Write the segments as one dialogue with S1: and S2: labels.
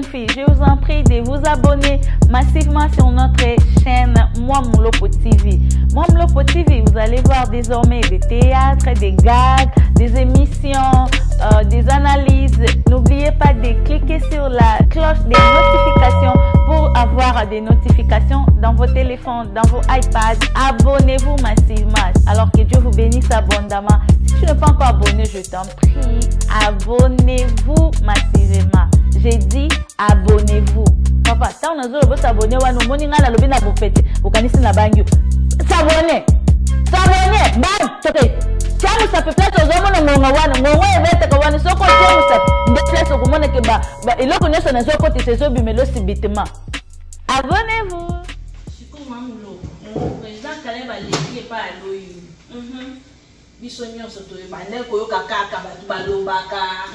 S1: filles, je vous en prie de vous abonner massivement sur notre chaîne Mwamlopo TV. Mwamlopo TV, vous allez voir désormais des théâtres, des gags, des émissions, des analyses. N'oubliez pas de cliquer sur la cloche des notifications pour avoir des notifications dans vos téléphones, dans vos iPads. Abonnez-vous massivement. Alors que Dieu vous bénisse abondamment. Si tu n'es pas encore abonné, je t'en prie, abonnez-vous massivement. J'ai dit abonnez-vous. Papa, si on a besoin de s'abonner, on a besoin de s'abonner. S'abonner. S'abonner. Bam. Tiens, ça peut plaire aux hommes. Abonnez-vous.
S2: Président Caleb a légué pas à l'OU. Bisogno surtout bandel koyo kaka kabatu balobaka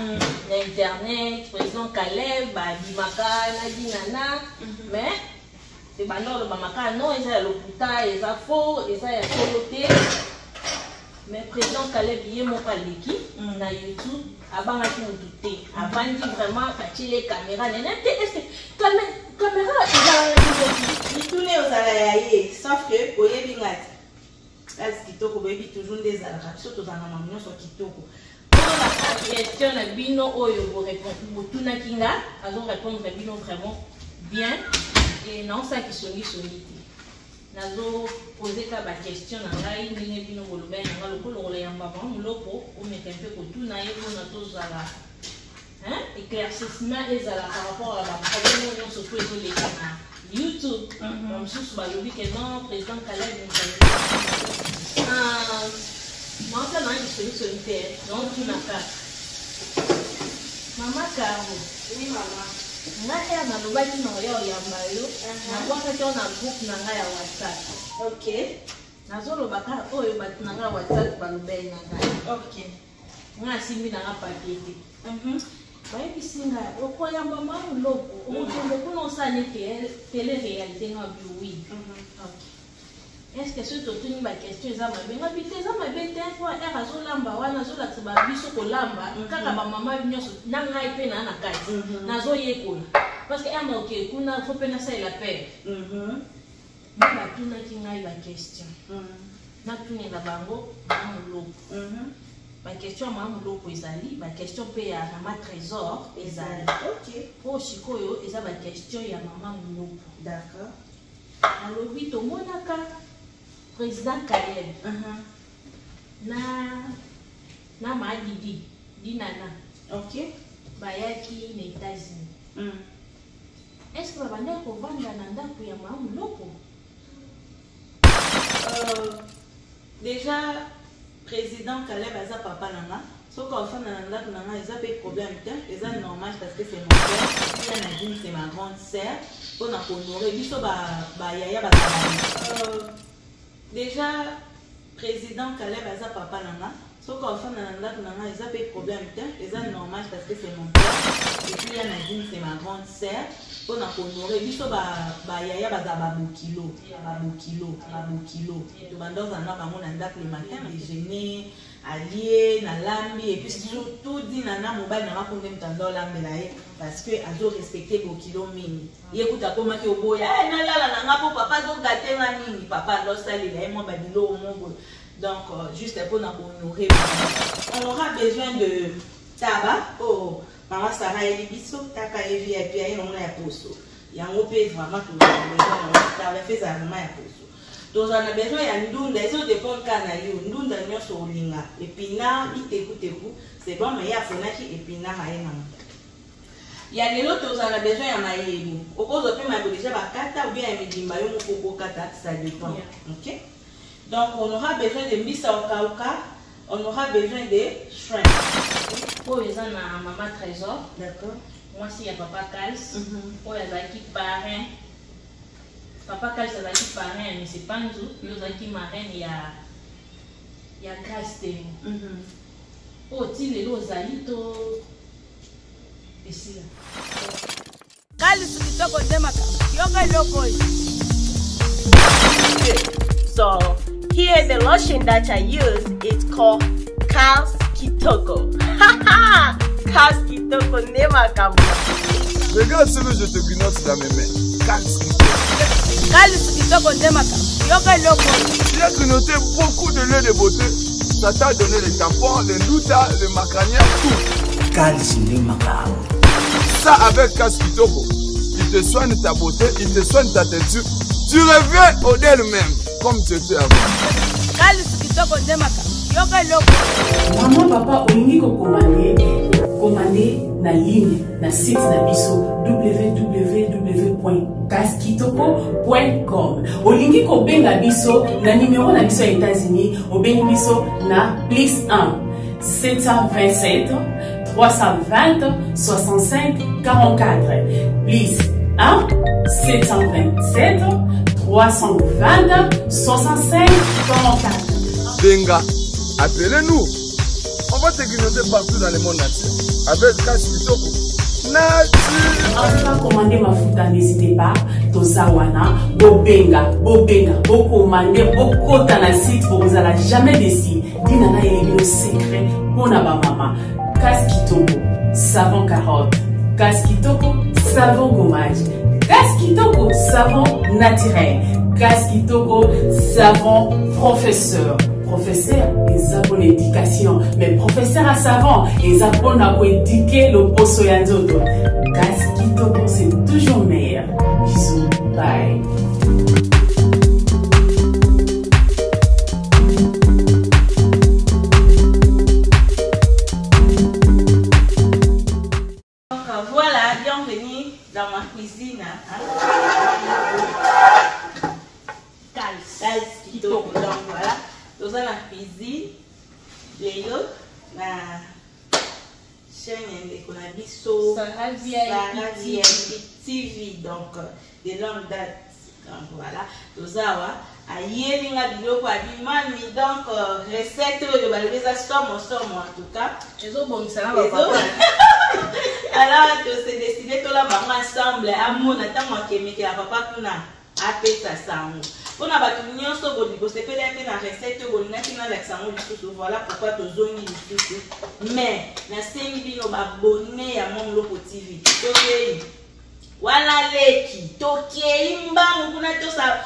S2: na internet président Caleb ba dimaka na dinana mais c'est bandolo ba maka non eza lokuta eza faux eza ya soloté mais président Caleb yé mo paleki na YouTube abanga ki mututé abandi vraiment kachile caméra nene est-ce que caméra eza
S3: tous les aux alaye sauf que oyebi ngati kitoko baby toujours des alaka surtout dans la maman sur kitoko
S2: la question na bino oyo vous répondre tuna kinga azo répondre bino vraiment bien et non ça qui songi nazo poser ka ba question na ngai ndenge bino boloba na lokolo ya mbaba muloko o metempe ko tuna yebo na tozala éclaircissement ezala par rapport à la problème on se trouve sur les canaux YouTube, on se souvient que non, président Caleb non, ça n'a pas de solitaire, donc tu n'as pas. Maman Caro,
S3: oui, maman.
S2: Naya na lobaki na yo ya mayo, na kwaka to na group na nga ya WhatsApp.
S3: OK.
S2: Nazo lobaka oyo bat na nga WhatsApp ba lobeli na nga.
S3: OK.
S2: Nga simbi na nga papier. Bayebi singa okoyamba mamu loko umutumbe kuno sane télé réalité nga oui. OK. Est-ce que ce to tuni ba question za mabe nga biteza mabe te fois era zo lamba wana zo la tsiba biso ko lamba kaka ba mama nyoso na ngai pe na kati na zo yekola parce que ema OK kuna faut pe na ça la paix. Ba tuna ki ngai ba question. Na tuni la bango mamu loko. Ma question à maman loko ezali, ma question pe ya maman trésor ezali.
S3: OK.
S2: Po sikoyo eza ma question ya maman loko.
S3: D'accord.
S2: Alobi to monaka président Caleb. Na madidi dinana.
S3: OK.
S2: Bayaki na États-Unis. Est-ce que babanda ko vanda na ndako ya maman loko?
S3: Déjà président Caleb a papa nana so quand on nana nana ils ont pas problème ils ont normal parce que c'est mon père et Nadine c'est ma grande sœur on a honoré biso ba yaya ba déjà président Caleb a papa nana so quand on nana nana ils ont pas problème ils ont normal parce que c'est mon père et puis Nadine c'est ma grande sœur on a honoré biso ba yaya ba bukilo to bandoza na bango na ndako le matin déjeuner allié na lambi et puis surtout dit nana mobile na makonde mtando lambela ye parce que azo respecter bukilo mingi yekuta koma ki oboya na lala na ngapo papa zo gâter na nini papa ndo sali la mo badilo mo donc juste pour na honorer on aura besoin de tabac oh maman Sarah et biso taka evi et puis on a poso yango pe vraiment tout besoin fait ça vraiment ya poso donc on a besoin ya ndunda eso dépend kana yo ndunda nyoso olinga épinard iteku c'est bon mais ya fonaki épinard aena ya lelo to on a besoin ya mayebi okozo pe mayebi déjà bakata ou bien ya midimba yo moko kata ça dépend. OK, donc on aura besoin de mbisa okauka, on aura besoin de shrimp.
S2: Oh, ils ont un maman trésor.
S3: D'accord.
S2: Moi, si il y a papa Kals. Oh, il y a qui parrain. Papa Kals, il y a qui parrain, mais c'est pas nous. Il y a qui marraine, il y a grâce de nous. Oh, tu les los alito. Et c'est là.
S4: Kals, tu te connais ma cam.
S5: So, here the lotion that I use is called Kals Kitoko. Haha! Kals Kitoko nema kambu.
S6: Regarde ce que je te grignote dans mes mains. Tu as grignoté beaucoup de lait de beauté. Ça t'a donné les tampons, les doutas, les macranières, tout. Ça avec Kaskitoko, il te soigne ta beauté, il te soigne ta teinture. Tu reviens au d'elle-même, comme tu étais avant.
S7: Maman, papa, olingi ko commander na ligne, na site na biso www.kaskitoko.com. Olingi ko benga biso na numéro na biso États-Unis, obengi biso na +1 727 320 65 44 +1 727 320 65 44.
S6: Benga, appelez-nous. On va te grignoter partout dans le monde entier. Avec Kaskitoko.
S7: Enfin, commander ma fouta, n'hésitez pas. Tosawana, Bobenga, Bocommandé, Bokota na site, vous allez jamais décider. Dinana et le secret pour ma maman. Kaskitoko, savon carotte. Kaskitoko, savon gommage. Kaskitoko, savon naturel. Kaskitoko, savon professeur. Professeur, ils ont une éducation. Mais professeur à savon, ils ont éduquer le poste yanzoto. Kaskitoko, c'est toujours meilleur. Bisous, bye.
S3: Donc voilà, bienvenue dans ma cuisine. Kaskitoko, donc voilà. Dans la cuisine, les autres, la chaîne de Konabiso, Sarah VIP TV, donc de longue date. Donc voilà, Tozawa, Ayelinga Biloko Abimami, donc recette de Balbeza Somme en tout cas. Alors, c'est décidé tout là, maman ensemble, à mon attend qui est à papa Kuna, à Pesa Sango. On a battu l'union sur le niveau, c'est peut-être une recette au national Alexandre du tout. Voilà pourquoi tu zones du tout. Mais, la scène qui nous abonné à mon logo TV. Voilà leki, toke imba mukuna tosa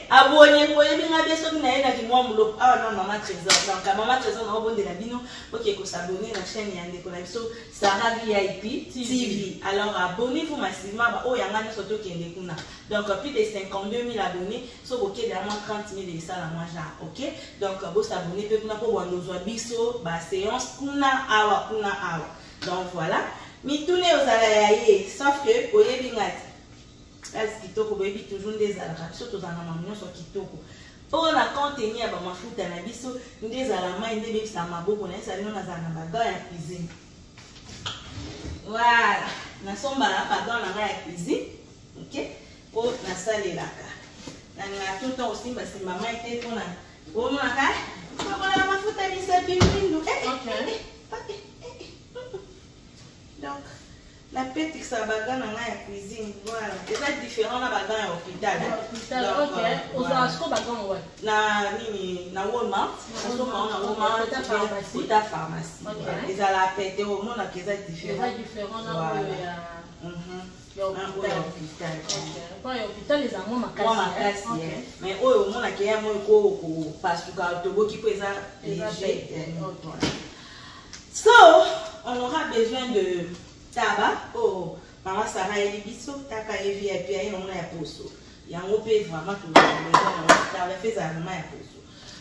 S3: abonye ko yebi ngabe so na ina ki mwa mulo ah non maman trésor donc maman trésor na obonde la bino OK ko s'abonner la chaîne ya ndeko na biso Sarah VIP TV. Alors abonnez-vous massivement ba o yanga nso to kende kuna. Donc plus de 52 000 abonnés so boke derrière 30 000 de ça la moi genre OK. Donc bo s'abonner pe kuna po wando zwa biso ba séance kuna awa. Donc voilà. Mi tourne aux alayaye, sauf que oye bingati. Kaskitoko baby toujours des alaka, surtout dans la maman sur kitoko. Pour la contenir ba mafuta na biso, des alama inde baby sa maboko na ça na za na baga ya cuisine. Voilà, na somba la pardon na ya cuisine. OK? Pour na salelaka. Na nga tout temps aussi parce que maman était pour na o mona ka. Ko la mafuta ni sa bibindo. OK. Donc, la petite ça bagarre dans la cuisine, voilà. C'est différent la bagarre à l'hôpital.
S2: OK. Aux asco bagarre ouais.
S3: Na Walmart, ta pharmacie. Ils à la péter au monde qui est différent.
S2: C'est différent là.
S3: L'hôpital.
S2: Quand l'hôpital les amants
S3: makasi. Mais au monde qui est moi ko parce que autobo qui peut ça léger. So, on aura besoin de tabac. Oh, maman Sarah et Bisso, taka et VIP, on a poso. Il y a un peu vraiment tout le monde. On a fait ça, on a poso.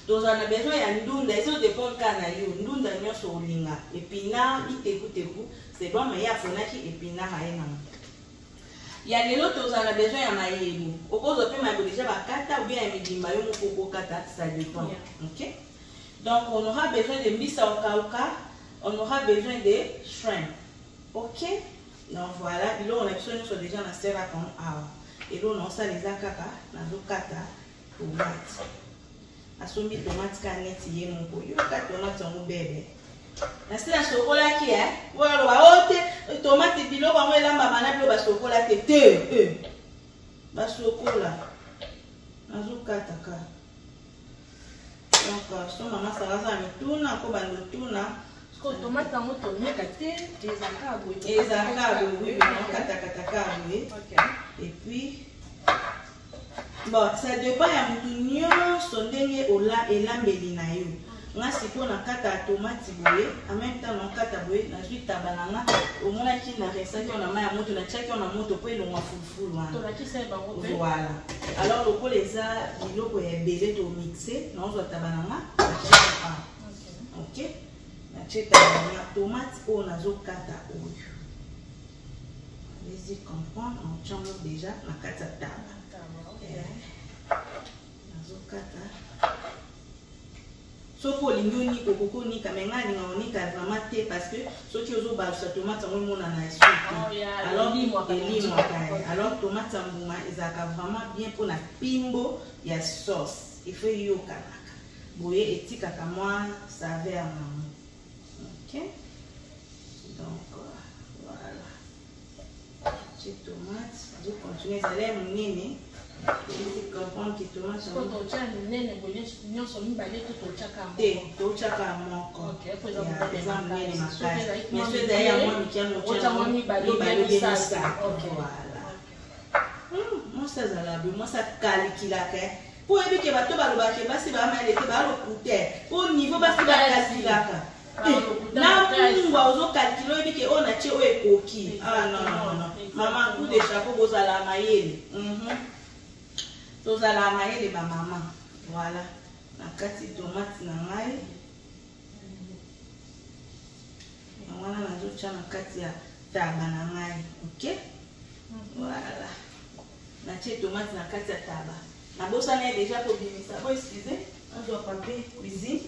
S3: Donc, on a besoin de ndunda. Ils ont des bons canaux. Ndunda nyo so linga. Épinard, iteku. C'est bon, mais il y a fonaki épinard à un. Il y a des autres, on a besoin de maïebu. Au cause de ma déjà ma kata ou bien midimba yo moko kata, ça dépend. OK? Donc, on aura besoin de mbisa okauka. On aura besoin de shrimp. OK? Donc voilà, et là on a besoin de déjà dans cette comme ah. Et là on a ça les akaka, dans le kata, tomate. Assomi tomate canette yé mon boyo, kata tomate mon bébé. Na c'est la chocolat qui est. Voilà, ba tomate bilo ba mo elamba mana bilo ba chocolat te. Ba chocolat. Na zo kata ka. Donc, so maman ça va ça mi tuna ko ba tuna.
S2: Quand tomate en moto, mais kate, les acabes.
S3: Les acabes, oui, oui. Et puis, bon, ça dépend ya mutu nyonso ndenge elambeli na yo. Nga siko na kata tomate boye, en même temps na kata boye, na jui tabananga, omona ki na resaki on a maya moto na chaki on a moto po elongwa fulfulu wana.
S2: Tolaki se bango pe.
S3: Voilà. Alors le pole eza biloko ya belé to mixer, na ozo tabananga. OK. Na cheta na tomate o nazo kata oyo. Allez-y comprendre, on change déjà na kata taba. Nazo kata. Soko lingoni kokoko ni kamenga ni ngoni ka vraiment té parce que ceux qui ozo ba sa tomate mo mona na soupe. Alors alors tomate mbuma ezaka vraiment bien pour la pimbo ya sauce. Il faut yo kanaka. Boye etika ka moi saveur maman. OK? Donc voilà. J'ai tomate, je continue à aller mon nene. Je comprends que tomate
S2: quand on tient le nene bonne union sur une balai tout au chaka.
S3: Tout chaka mon corps.
S2: OK, pour exemple nene
S3: makai. Mais c'est d'ailleurs moi qui a mon chaka.
S2: Ni balai ça. OK.
S3: Voilà. Moi ça zalabe, moi ça calikilaka. Pour éviter que bato balobake basi ba malete ba lokuter. Au niveau basi ba kasilaka. Na mungwa ozo kalkilo ebike ona che o ekoki. Ah non. Maman coup de chapeau bozala mayele. Tozala mayele ba maman. Voilà. Na kati tomate na ngai. Wana nazo cha na kati ya taba na ngai. OK? Voilà. Na che tomate na kati ya taba. Na bosa na déjà pour bimisa. Bon excusez, on doit papier cuisine.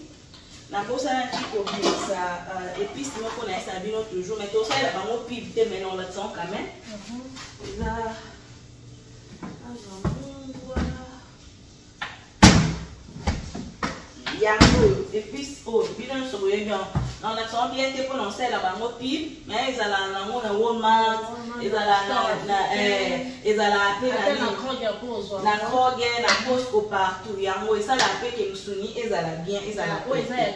S3: Na bosa na qui pour bimisa épices moi qu'on a ça bien toujours mais tout ça là bango pib te mais on le sent quand même. Là yango épices oh bien so bien on a sent bien te pour on sait là bango pib mais ils ala na ngona Walmart ils ala na kroge na Costco partout yango ça la pe ke musuni ezala bien ezala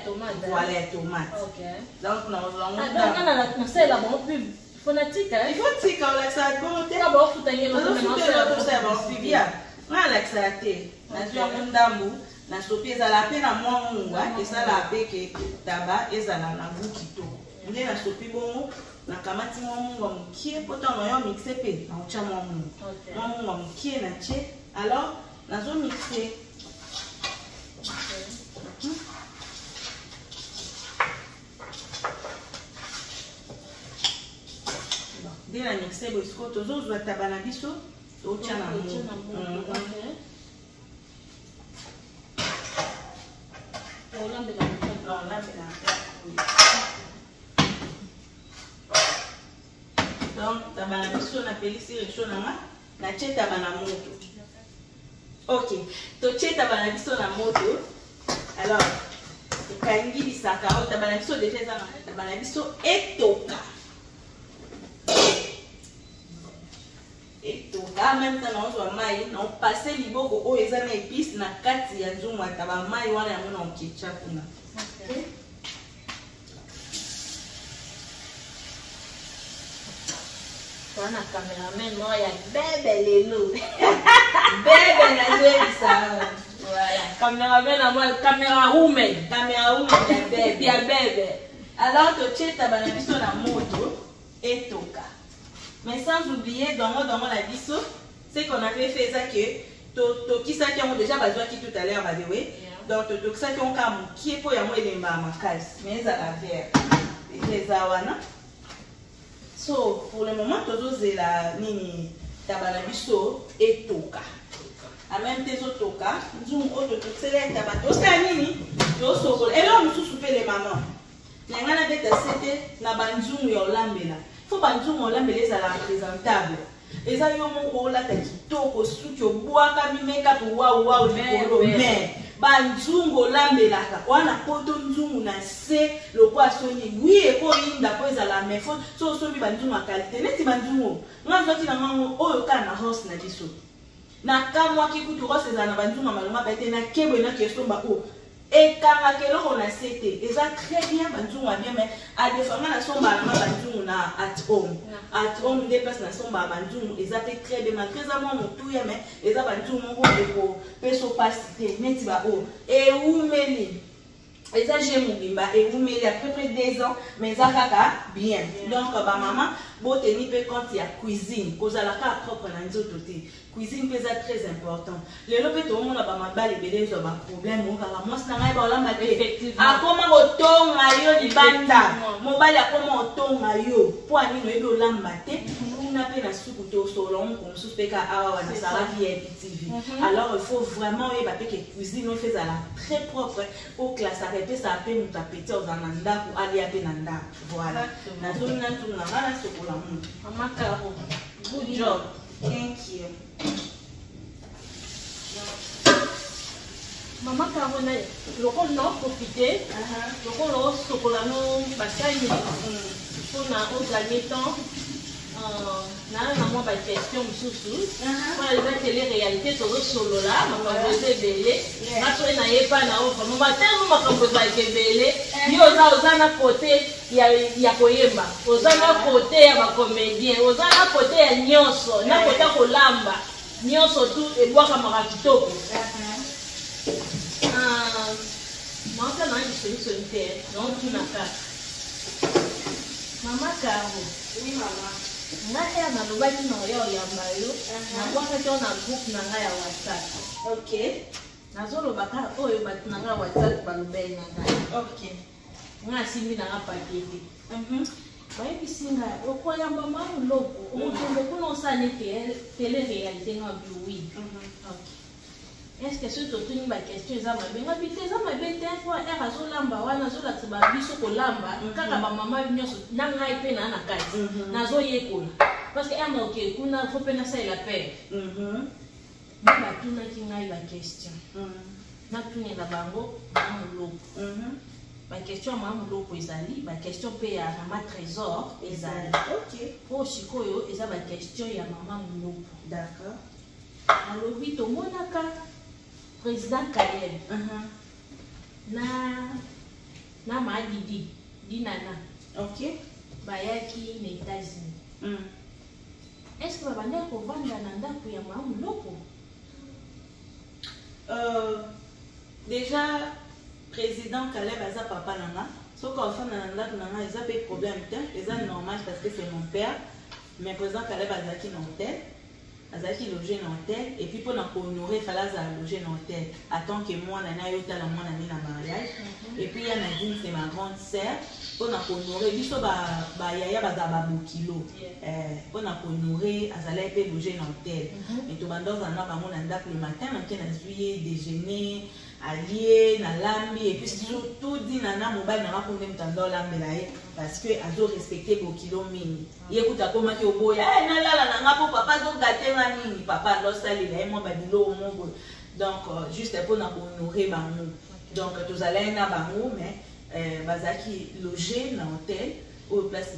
S2: tomate
S3: voilà tomate.
S2: OK.
S3: Donc
S2: na c'est la bon pub phonétique
S3: il faut tika la ça bon te
S2: ka ba futa ngelo
S3: to ça bon pibia na la ça te na zwa ndambu na sopi ezala pe na mwa ngwa ezala pe ke taba ezala na goût kitoko nde na sopi bongo na kamati mwa ngwa mukie poto na yo mixer pe na ucha mwa ngwa mukie na che alors nazo mixer. Dès la mixer boisco tozo zwa taba na biso to ucha na mo. Donc, tabana biso na pelisi resho na che tabana moto. OK. To che tabana biso na moto. Alors, kangi bisaka o tabana biso déjà na tabana biso etoka. Etoka même temps na zo mai na passer liboko o eza na épice na kati ya nzungu ataba mai wana ya mona ketchup na. OK.
S2: Wana cameraman mo ya bebe lelo.
S3: Bebe na zeli voilà.
S2: Cameraman camera woman
S3: ya bebe. Alors to cheta bana biso na moto etoka. Mais sans oublier dans la biso, c'est qu'on avait fait ça que to qui ça qui ont déjà besoin qui tout à l'heure by the way. Donc to ça qui ont comme qui est pour ya mo elemba makas. Mais ça la faire. Et ça wana. So, pour le moment, tozo zela nini tabana biso etoka. A même tes otoka, nzungu oto tsele tabato sa nini, yo sokolo. Et là, on sous souper les mamans. Nangana beta sete na banzungu ya olambela. Faut banzungu olambela ezala présentable. Eza yo moko la kitoko suki obwaka mimeka to wa likolo mais banzungu olambelaka wana poto nzungu na se lokwa soni oui eko inda po ezala mais faut so sobi banzungu a qualité neti banzungu nga zoti na ngango oyo ka na house na biso na kamwa kikutu rose ezala na banzungu malonga bete na kebo na kesomba o et quand on a cité, ils ont très bien banzungu bien, mais à des femmes na somba na banzungu na at home des personnes na somba banzungu, ils ont très bien malgré ça moi tout ya mais ils ont banzungu ko peso pasité neti ba o et où meli et ça j'ai mon bimba et vous meli à peu près 2 ans mais ça kaka bien donc ba maman bo teni pe quand il y a cuisine cause à la carte propre na nzoto te cuisine c'est très important les lopé tout le monde a ba mabali belé zo ba problème on va moi ça ngai ba olamba te a comment otonga yo libanda mobali a comment otonga yo po ani no ebe olamba te na pe na suku to solon comme suspect ka awa na ça va vie TV alors il faut vraiment y ba pe que cuisine on fait ça très propre au classe arrêter ça pe nous tapeter aux ananda pour aller à penanda voilà na zone na tout na na sokola mu mama Caro good job thank you
S2: Maman Caro na loko no profiter loko lo sokola no basani pour na au dernier temps na moi ba question mususu pour les télé-réalité to solo là makambo ebele na to na yepa na o vraiment ba tellement makambo ba ebele yo oza na côté ya koyemba oza na côté ya ba comédien oza na côté ya nyonso na côté kolamba nyonso tu ebwaka maka kitoko Mama na ni solution te donc tu na ka Mama Caro oui maman na ya na lobaki na yo ya mbayo na kwa ka na group na nga ya WhatsApp
S3: OK
S2: na zolo baka oyo bat na nga WhatsApp ba lobeli na nga
S3: OK
S2: nga simbi na nga pakete baye bisinga okoyamba mamu loko umutumbe kuno sane télé réalité nga oui OK est-ce que surtout tu ni ba question za mabe nga bité za mabe te kwa era zo lamba wana zo la tiba biso ko lamba kaka ba mama nyonso na ngai pe na kati na zo yekola parce que ema OK kuna faut pe na ça la paix ba tuna ki ngai la question na tuni na bango mamu loko ba question mamu loko ezali ba question pe ya mama trésor ezali OK po sikoyo eza ba question ya mama loko
S3: d'accord
S2: alors oui to monaka président Kaleb na madidi dinana
S3: OK
S2: bayaki na États-Unis est-ce que babanda ko vanda na ndako ya mamu loko
S3: déjà président Kaleb aza papa nanga soko ofana na ndako nanga eza pe problème te eza normal parce que c'est mon père mais président Kaleb azaki na hôtel azaki logé dans hôtel et puis pour honorer il fallait loger dans hôtel attends que moi nana yo tala moi nani na mariage et puis ya Nadine c'est ma grande sœur pour honorer biso ba yaya ba bokilo pour honorer azala pe logé dans hôtel et to bandoza na bango na ndako le matin na kena zuye déjeuner allié na lambi et puis surtout dit nana mobile na rakonde mtando lambela parce que azo respecter bokilo mini yekuta koma ki oboya na lala na ngapo papa zo gatenga nini papa lo salela moi ba bilo mo donc juste pour na honorer bango donc tous allez na bango mais bazaki loger na hôtel au place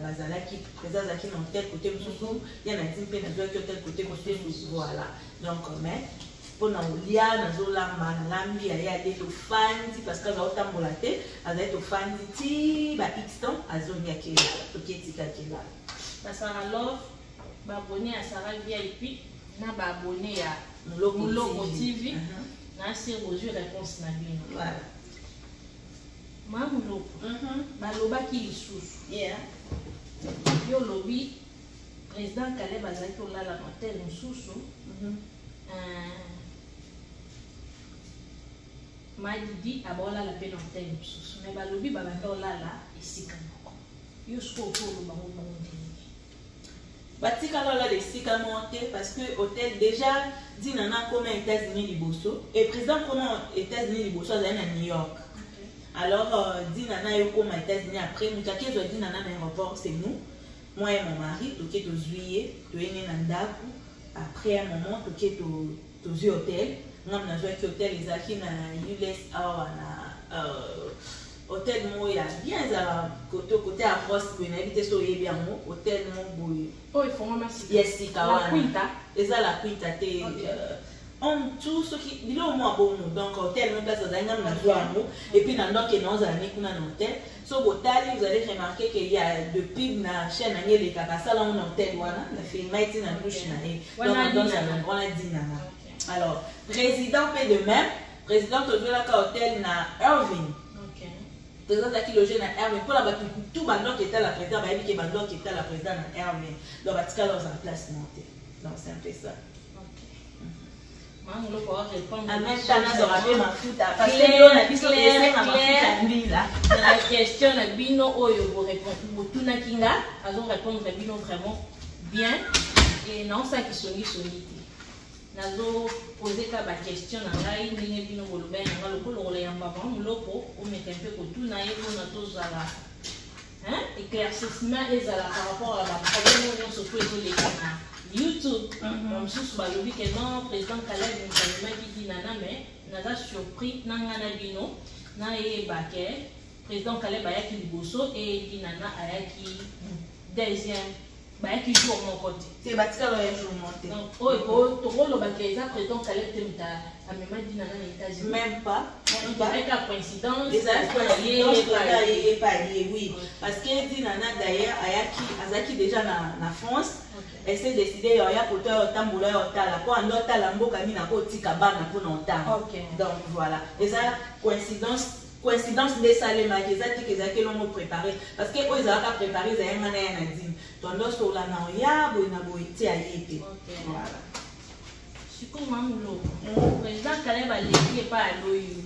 S3: bazalaki présence zaki na hôtel côté mususu ya na timpe na zo hôtel côté voilà donc mais pour lia na zolamba na lambi ya de to fandi parce que za otambola te aza to fandi ti ba x temps azonia ke to ketika kila
S2: basara love ba abonné à Sarah VIP na ba abonné à Muloko TV na c'est reçu réponse na bien
S3: voilà
S2: mamu loko ba lobaki lisusu yo lobi président Kaleb azaki olala na hotel mususu madidi abola la peine en terme mais balobi babanda olala esika moko yo siko okolo bango ndenge
S3: batika lola l'esika monté parce que hôtel déjà dit nana comme États-Unis liboso et président comme États-Unis liboso azali na New York alors dit nana yo comme États-Unis après mutaki zo dit nana na aéroport c'est nous moi et mon mari toke to juillet to ene na ndako après un moment toke to hôtel ngam na joie hôtel ezaki na US awa na hôtel mo ya bien za côté à Ross ko na habité so yebi yango hôtel mo boye
S2: oh il faut moi merci
S3: yes kawana
S2: quinta
S3: eza la quinta te en tout ce qui dit au moins bon donc hôtel même place dans un et puis dans donc nous allons kuna dans hôtel so botali vous allez remarquer qu'il y a de pub na chaîne na les kakasa là on hôtel wana na film maiti na douche na donc on a dit na alors président fait de même président toujours là hôtel na Irving président qui logé na Irving pour la tout bandok qui était la président ba qui bandok qui était la président na Irving donc batika là en place monter donc c'est un peu ça.
S2: En même temps,
S3: on aura fait ma foute à passer
S2: la question de Bino Oyo pour répondre. Botuna Kinga, elles ont répondre à Bino vraiment bien. Et non, ça qui sont solide. Nazo poser la question à Rai, Nine Bino Boloben, on a le coup de l'Yamba, on lopo, on met un peu pour tout naïf, on a tous à la éclaircissement et à la par rapport à la problème, on se pose les canards. YouTube, on se souvient que non, président Caleb qui dit nana, mais n'a surpris nangana bino, na e baké, président Caleb ayaki liboso et dit nana ayaki deuxième, bayaki jour mon côté.
S3: C'est Batika le jour monté.
S2: Donc, oh, tu vois le baké, ça président Caleb t'aime à même dit nana les États-Unis.
S3: Même pas.
S2: Avec la coïncidence.
S3: Les pas lié, oui. Parce que dit nana d'ailleurs ayaki déjà na France. Elle s'est décidée à pour toi tamboula otala pour un autre lambo kami na ko tika bana pour longtemps. Donc voilà. Et ça coïncidence des salema qui ça que ça que l'on préparé parce que eux ils ont préparé ça ngana ya nadine. Tondo sur la na ya bo na bo iti ayete. Voilà.
S2: Siko mamulo. Président Caleb aleki pas aloyu.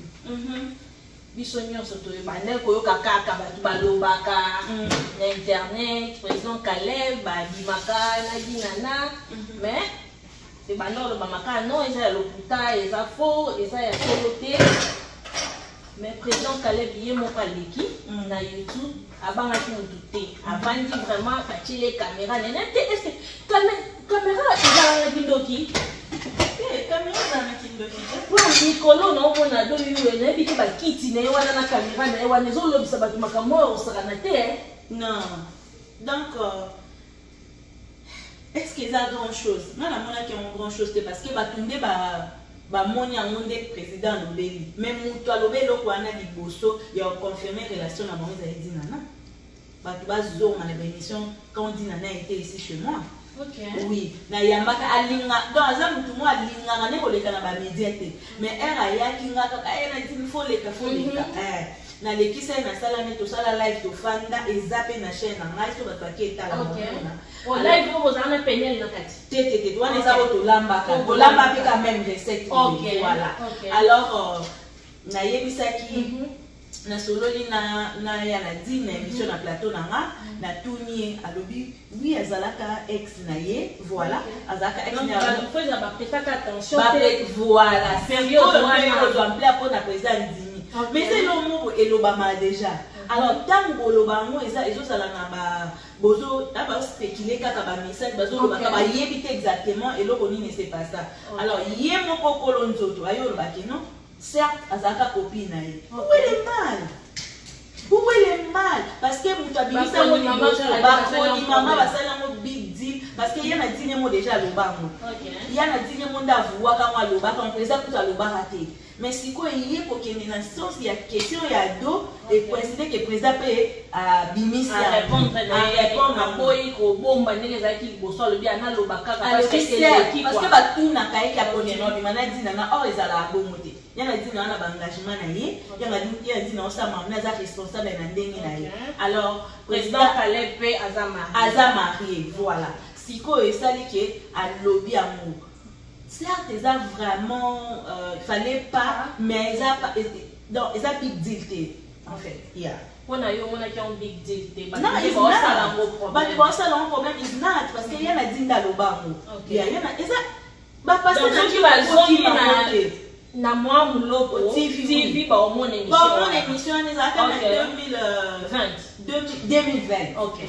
S2: Biso nyonso to ebandel koyoka kaka bato balobaka na internet président Caleb babimaka na dinana mais ebandel olobamaka non eza ya lokuta eza faux eza ya solo te mais président Caleb ye moko aleki na YouTube abangaki motu te avandi vraiment batiele caméra nene te est-ce que caméra ezalaka kindoki pour Nicolo, non, on a donné une habitude à quitter, mais on a la caméra, mais on a les autres, ça va te marquer mort, ça va naître.
S3: Non. Donc, est-ce qu'il y a grand chose? Non, la monnaie qui a grand chose, c'est parce que Batunde va monter en monde président Nobeli. Même toi, Nobeli, on a dit bosso, il a confirmé relation à Moïse et dit nana. Batouba Zor, on a une émission quand on dit nana était ici chez moi. Oui, na yambaka alinga donc azamu tout moi alinga ngane koleka na ba médiate mais era ya kinga kaka na dit faut leka na lekisa na sala ne to sala live to fanda ezape na chaîne na ngai so bataki etala
S2: on live vous en peine na kati
S3: tete toi les a to lamba ka lamba pe quand même recette voilà alors na yebisaki na sololi na ya na dîne émission na plateau na na tournier alobi oui azalaka ex na ye voilà azalaka ex na
S2: faut ça ba prêter attention
S3: voilà sérieux on doit appeler pour na président dîne mais c'est le mot elobama déjà alors tant bolobango ezo sala na ba bozo ta ba spéculer kaka ba message bazo ba ba yebite exactement eloko nini c'est pas ça alors ye moko kolonzoto ayo ba non certes azaka copine na ye où est le mal où est le mal parce que mutabisa mo ni mama basala mo big deal parce que yana dîner mo déjà lobango yana dîner mo ndavua ka mo lobaka on président tout lobaka te mais siko yé ko kende na sens ya question ya do et coïncider que président peut bimisi
S2: à répondre à boy ko bomba ndenge zaki boso le bien na lobaka parce que c'est l'équipe
S3: parce que ba tout na kai ka poni no bimana dina na or ezala bongo te yana dina na ba engagement na ye yana dina on sa mamna za responsable na ndenge na ye alors
S2: président Caleb pe
S3: azama marié voilà siko esali ke a lobby amour. Certes, ils ont vraiment, il fallait pas, mais ils ont big deal, en fait. Yeah.
S2: On a eu un big deal.
S3: Non, ils ont un problème, ils n'ont parce qu'il y a un din d'alobango. Il y a un parce que
S2: na moi muloko TV ba au mon
S3: émission les affaires 2020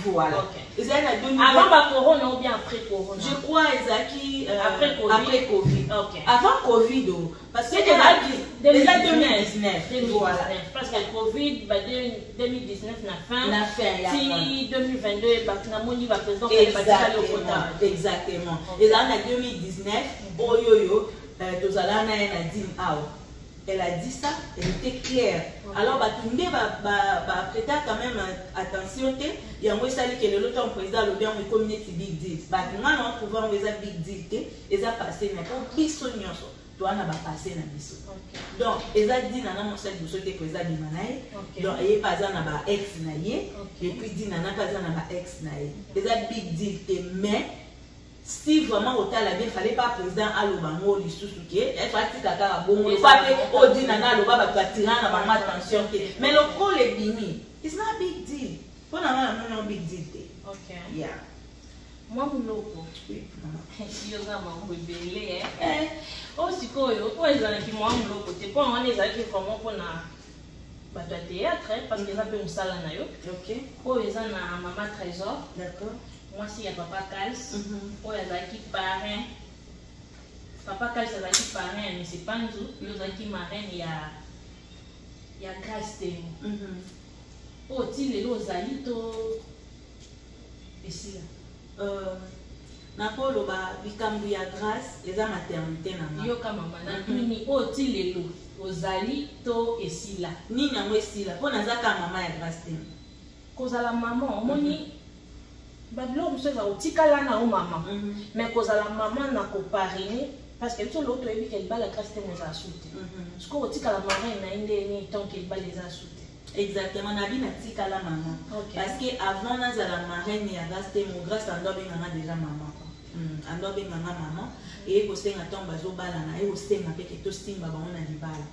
S3: voilà
S2: avant ba corona ou bien après corona
S3: je crois Ezaki
S2: après Covid
S3: avant Covid parce que déjà 2019 voilà
S2: parce que Covid 2019 na fin si 2022 ba na moni va président
S3: exactement et là en 2019 oyoyo tozala na ye na dîme awa. Elle a dit ça, elle était claire. Alors, Batunde va prêter quand même attention. Il y a un message que le lotto président le bien community big deal. Batunde on trouve un big deal. Ils ont passé mais pour biso nyonso. Toi na ba passé na biso. Donc, ils ont dit nana mon sel biso te président de manaï. Donc, il pas na ba ex na ye. Et puis dit nana pas na ba ex na ye. Ils ont big deal mais si vraiment au tal bien fallait pas président alobango lisusuke elle fati kaka bongo pas au dit nana aloba ba tirer na ba attention mais le call est bini it's not a big deal pour na no big deal
S2: OK
S3: yeah
S2: moi muloko yo za mambo belé o sikoyo o ezala ki moi muloko te pour on ezala ki vraiment pour na bato ya théâtre parce que ça peut musala na yo
S3: OK
S2: o ezala na Maman Trésor
S3: d'accord.
S2: Moi, si il y a Papa Kals, il y a qui parrain. Papa Kals, il y a qui parrain, mais c'est pas nous. Il y a qui marraine, il y a Grâce Temo. Oh, il y a Zalito. Et si là.
S3: Nakolo ba bikambu ya Grâce, les a maternité na ma.
S2: Yo ka mama na tuni oh il y a Zalito et si là.
S3: Ni na mwe si là. Pour nazaka maman ya Grâce Temo.
S2: Cause la maman, moni. Babylon nous sommes au tikala na o maman mais cause la maman na ko parrainer parce que tout l'autre est qu'elle bat la Grâce Temo za souté parce que au tikala maman na inde ni tant qu'elle bat les a souté
S3: exactement na bi na tikala maman parce que avant na za la marraine ya Grâce Temo Grâce andobe ngana déjà maman andobe ngana maman et ko senga tomba zo bala na e o senga pe ke to simba ba ona libala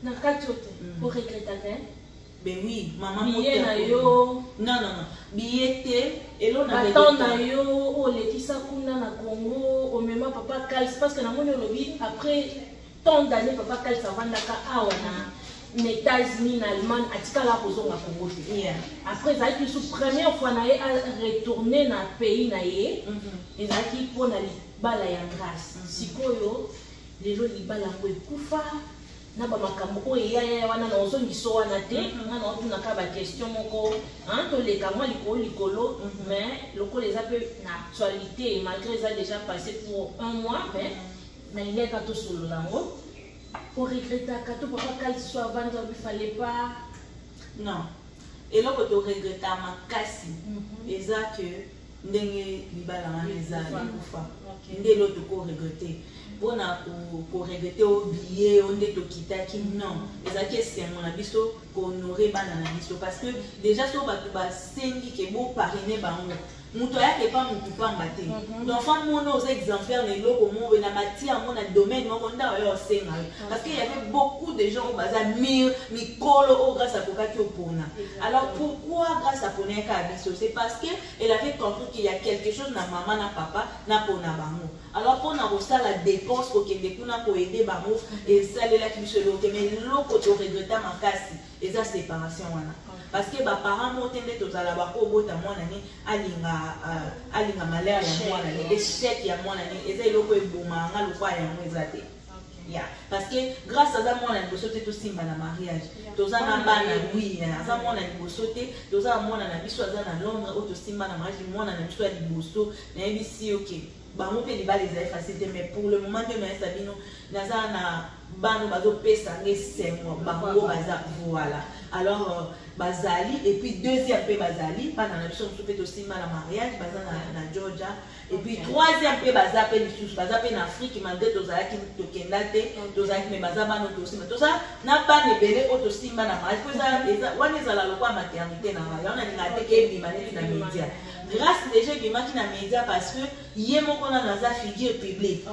S2: na katiote pour regretter.
S3: Ben oui, maman
S2: billet na yo
S3: non billet te elo na
S2: baton na yo o lekisa kuna na Congo o mema Papa Kals parce que na moni lobi après tant d'années Papa Kals avandaka awa na États-Unis na Allemagne atikala kozonga Congo te après ça qui sous première fois na ye a retourner na pays na ye ezaki pona libala ya Grâce sikoyo lelo libala ngo ekufa na ba makambo o ya wana na ozongiso wana te ngana otuna ka ba question moko to leka moi likolo mais lokolo les appels na actualité malgré ça déjà passé pour un mois mais na il est to solo lango pour regretter ka to Papa Kals soit vendre il fallait pas
S3: non et là to regretter makasi eza que ndenge libala na eza kufa ndelo to ko regretter pour regretter au billet on est au kitaki non les acquis c'est mon abisso pour honorer bana na biso parce que déjà so ba sengi ke bo parrainer bango muto yake pa mutu pa mbate d'enfant mon aux exemplaires les locaux mon na matia mon domaine mon nda yo senga parce qu'il y avait beaucoup de gens au bazar mikolo au grâce à Kokaki opona alors pourquoi grâce à Poneka abisso c'est parce que elle avait compris qu'il y a quelque chose na maman na papa na pona bango alors pour na la dépense pour que les kuna pour aider bango et ça les là qui se l'autre mais l'autre to regretta makasi et ça séparation wana parce que ba parents motende tozala ba ko bota mwana ni alinga malheur ya mwana ni échec ya mwana ni eza eloko eboma nga lokwa ya mwezate ya parce que grâce à ça mwana liboso te to simba na mariage tozana bana oui ça mwana liboso te tozana mwana na biso aza na Londres o to simba na mariage mwana na biso ya liboso na yebisi okay bango pe libala ezali facile mais pour le moment te na sabino naza na bano bazo pesa ngesengo bango baza voilà alors bazali et puis deuxième pe bazali pana na biso pe to simba na mariage baza na Georgia et puis troisième pe baza pe lisusu baza pe na Afrique malgré tozalaki tokenda te tozalaki mais baza bano to simba toza na bana ebele o to simba na mariage po eza wana ezala lokwa maternité na mariage on a ngate ke ebima neti na média grâce déjà ebimaki na média parce que ye moko na naza figure publique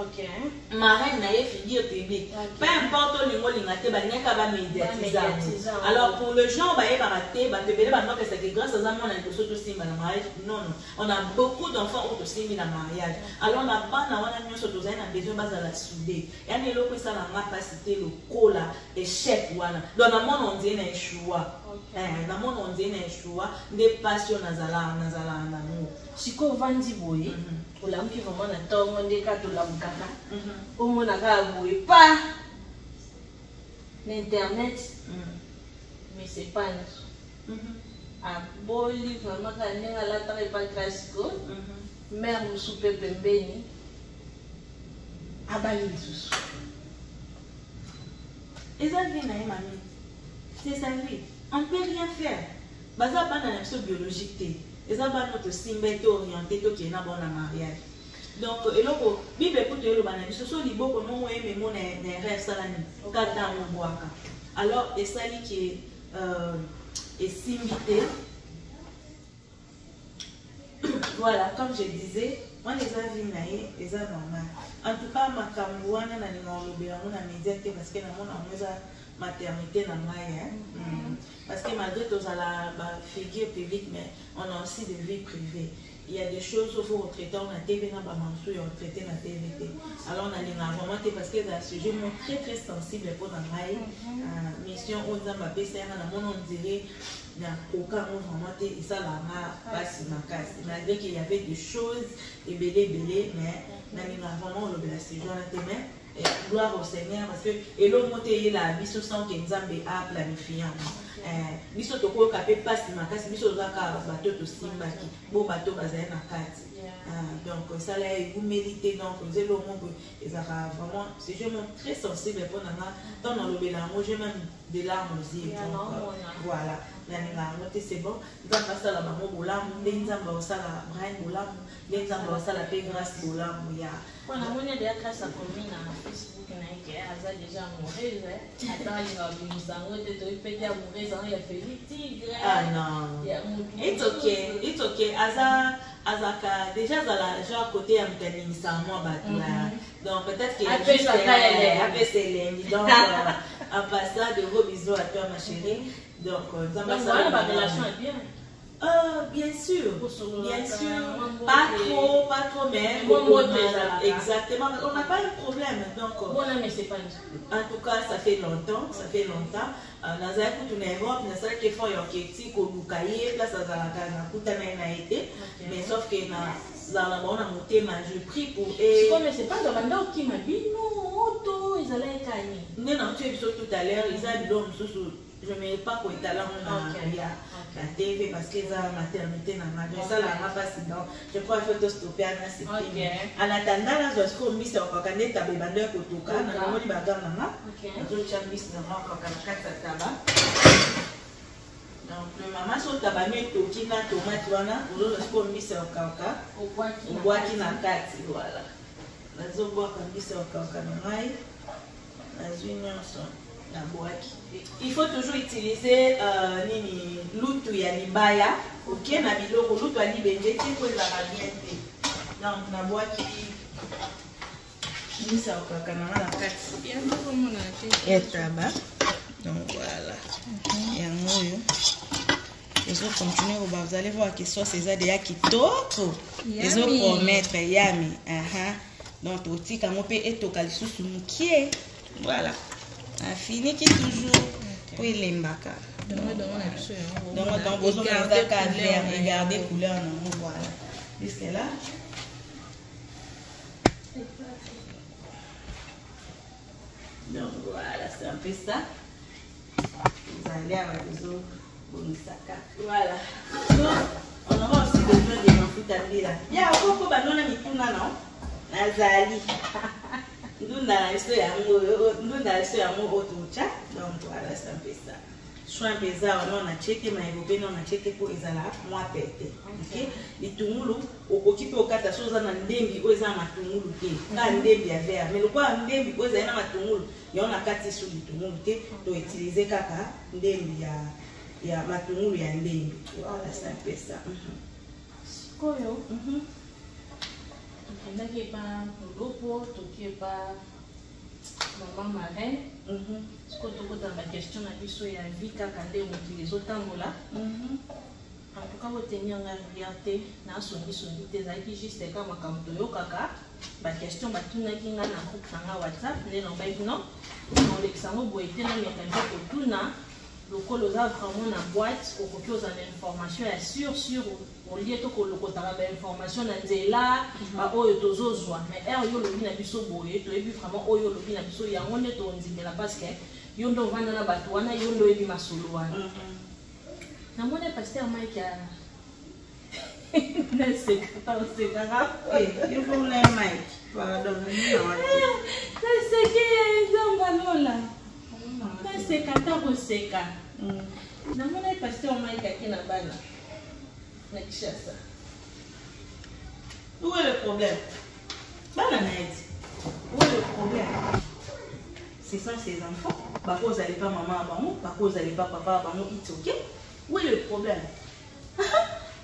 S3: marraine na ye figure publique peu importe olingo linga te balingaka bamédiatisa alors pour le genre bayebaka te bato ebele banokesa ke grâce aza mwana liboso tosimba na mariage non on a beaucoup d'enfants oyo tosimbi na mariage alors na bana wana nyonso tozali na besoin bazala soudé yani eloko esalanga mpasi te lokola échec wana donc na mona ondie na eshua na mona ondie na eshua nde pasi oyo nazala nango
S2: sikoyo ovandi boye olamuki vraiment na ntongo nde kaka tolamukaka omona kaka boye pa na internet mais c'est pas aboli vraiment kaka ndenge alataka epa klasiko mare mosu mpe pembeni abali lisusu.
S3: Et ça vient à mamie. C'est sa vie. On ne peut rien faire. Baza pas dans la biologique. Et ça va notre symbole orienté qui est dans bon mariage. Donc, et là, Bible pour te le banani. Ce sont les beaux comme moi et mon rêve salani. Kata mon boaka. Alors, et ça qui est simité. Voilà, comme je disais, on les a vus naïfs, les a normal. En tout cas, ma cambouane n'a pas médiaté parce que nous avons maternité dans parce que malgré tout ça la figure publique, mais on a aussi des vies privées. Il y a des choses qu'il faut retraiter, on a TV dans Bamansou et on traité dans TVT. Alors on a les vraiment parce que c'est un sujet très très sensible pour la mission on a ma PC, on dirait dans aucun moment et ça la passe ma casse. Malgré qu'il y avait des choses et belé, mais on a vraiment le séjour à tes mains. Gloire au Seigneur parce que et l'autre moté la biso sans que Nzambe a planifié biso to ko kapé passe makasi biso za ka bateau to simba ki bo bateau bazali na kati donc ça là vous méritez donc vous allez au monde et ça vraiment c'est vraiment très sensible pour nana dans le bélange j'ai même des larmes aux yeux voilà c'est bon ça passe la maman bolam Nzambe au sala Brian bolam Nzambe au sala pe grâce bolam ya
S2: on a monnaie de grâce à commune à Facebook naïque aza déjà amoureuse attends il va vous sango te to peut dire amoureuse on a fait tigre
S3: ah non it's okay azaka déjà dans la genre côté amtani samo batula donc peut-être qu'il y a juste après c'est lundi donc en passant de gros bisous à toi ma chérie donc ça va ça
S2: la relation est bien.
S3: Bien sûr, pas trop, mais exactement, on n'a pas de problème. Donc,
S2: mais c'est pas
S3: en tout cas, ça fait longtemps. Dans un coup, on est Europe, on a ça qui fait un kéti, qu'on nous caille, place à la casa, n'a été, mais sauf que dans la bonne montée, je prie pour.
S2: Mais c'est pas dans la qui m'a dit non, auto, ils allaient cailler.
S3: Non, tu es tout à l'heure, ils ont l'homme sous. Je ne mets pas pour être là la TV parce que la maternité n'a pas ça la passe donc je crois qu'il faut stopper à la sécurité. En attendant là je suis mis sur le cannet tabac bandeur pour tout cas dans le bagarre maman. Je suis mis sur le cannet tabac. Donc le maman sur tabac met tout qui n'a tomate wana pour le sport mis sur le kaka. Au bois qui n'a quatre voilà. La zone bois comme mis sur le kaka normal. La union sont la boîte. Il faut toujours utiliser l'outil ya libaya ok na biloko l'outil ya libenge ti ko la bien donc na boîte qui ça okaka na la carte bien comme on a et tabac donc voilà yango yo ils ont continué vous allez voir que soit ces adéa kitoko ils ont promettre yami donc outil comme on peut être kalisusu mukie voilà a fini qui toujours oui les mbaka donc vous regardez couleur non voilà jusque là donc voilà c'est un peu ça vous allez avoir des autres voilà on aura aussi besoin de mafuta là il y a beaucoup banana mituna non nazali donc voilà c'est un peu ça soit un peu ça on a checké mais on a checké pour ezala moi pété ok litungulu okoki pe okata soza na ndembi oza matungulu te ka ndembi ya vert mais lokwa ndembi oza na matungulu ya na kati sur litungulu te to utiliser kaka ndembi ya matungulu ya ndembi voilà c'est un peu ça
S2: koyo on a qui pas lopo to qui pas maman marraine ce que tu as la question à biso ya vie kaka nde mokili zotambola en tout cas retenir la réalité na songi te ezalaki juste ka makambo toyokaka baquestion batunaki nga na groupe nanga WhatsApp nde na bai non olekisa ngo boye te na miaka kotuna lokolo oza vraiment na boîte okoki ozala na information ya sur olie to kolokotaka bainformation na nzela baoyo tozozwa mais ere yo olobi na biso boye toyebi vraiment oyo olobi na biso yango nde tondimela parce que yo nde ovanda na bato wana yo nde oyebi masolo wana namoni paster mike
S3: Il faut me Mike. Pardon, où est le problème? Où est le problème? Ce sont ses enfants. Par quoi vous n'allez pas maman à Bango? Par quoi vous n'allez pas papa à Bango? It's ok. Où est le problème?